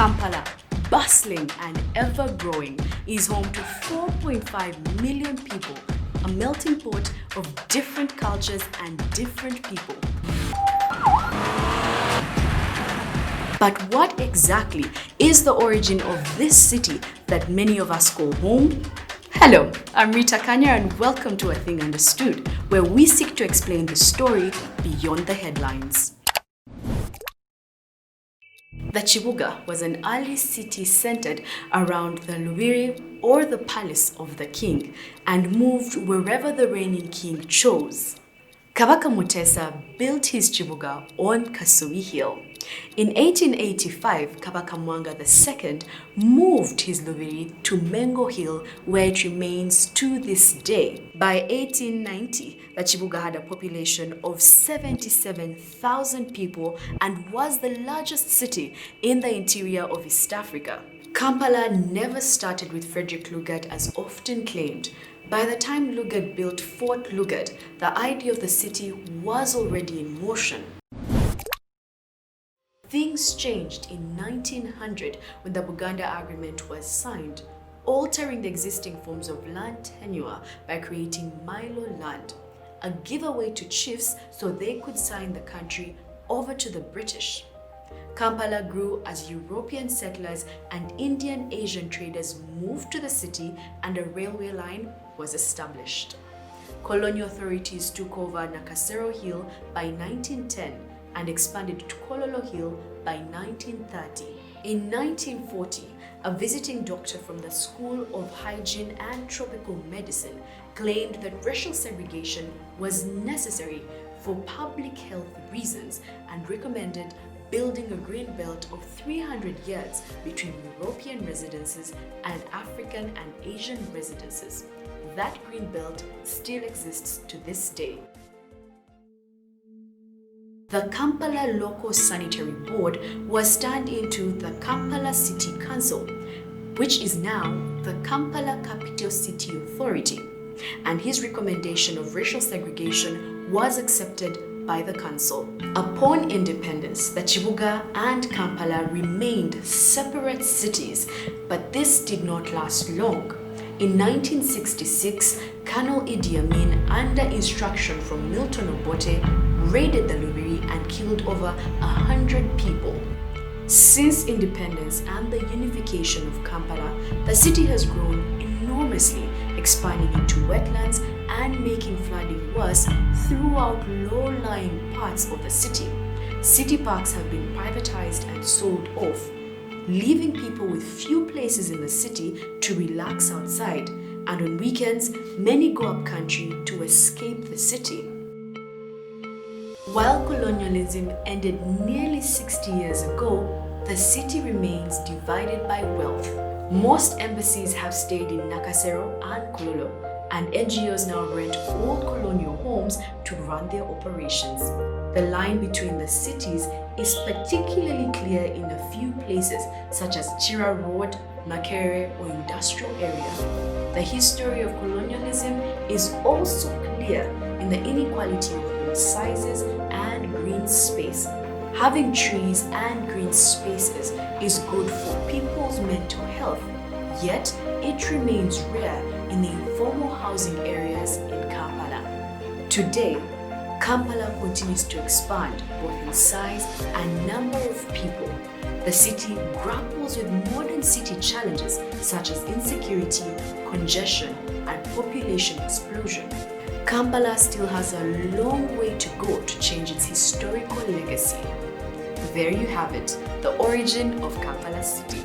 Kampala, bustling and ever-growing, is home to 4.5 million people, a melting pot of different cultures and different people. But what exactly is the origin of this city that many of us call home? Hello, I'm Rita Kanya and welcome to A Thing Understood, where we seek to explain the story beyond the headlines. The Kibuga was an early city centered around the Lubiri or the palace of the king and moved wherever the reigning king chose. Kabaka Mutesa built his Kibuga on Kasubi Hill. In 1885, Kabaka Mwanga II moved his Lubiri to Mengo Hill, where it remains to this day. By 1890, the Kibuga had a population of 77,000 people and was the largest city in the interior of East Africa. Kampala never started with Frederick Lugard as often claimed. By the time Lugard built Fort Lugard, the idea of the city was already in motion. Things changed in 1900 when the Buganda Agreement was signed, altering the existing forms of land tenure by creating Milo land, a giveaway to chiefs so they could sign the country over to the British. Kampala grew as European settlers and Indian Asian traders moved to the city and a railway line was established. Colonial authorities took over Nakasero Hill by 1910 and expanded to Kololo Hill by 1930. In 1940, a visiting doctor from the School of Hygiene and Tropical Medicine claimed that racial segregation was necessary for public health reasons and recommended building a green belt of 300 yards between European residences and African and Asian residences. That green belt still exists to this day. The Kampala Local Sanitary Board was turned into the Kampala City Council, which is now the Kampala Capital City Authority, and his recommendation of racial segregation was accepted by the council. Upon independence, the Kibuga and Kampala remained separate cities, but this did not last long. In 1966, Colonel Idi Amin, under instruction from Milton Obote, raided the Lubiri and killed over 100 people. Since independence and the unification of Kampala, the city has grown enormously, expanding into wetlands and making flooding worse throughout low-lying parts of the city. City parks have been privatized and sold off, leaving people with few places in the city to relax outside, and on weekends, many go up country to escape the city. While colonialism ended nearly 60 years ago, the city remains divided by wealth. Most embassies have stayed in Nakasero and Kololo, and NGOs now rent old colonial homes to run their operations. The line between the cities is particularly clear in a few places such as Chira Road, Makere, or industrial area. The history of colonialism is also clear in the inequality of home sizes and green space. Having trees and green spaces is good for people's mental health, yet it remains rare in the informal housing areas in Kampala. Today, Kampala continues to expand both in size and number of people. The city grapples with modern city challenges such as insecurity, congestion, and population explosion. Kampala still has a long way to go to change its historical legacy. There you have it, the origin of Kampala City.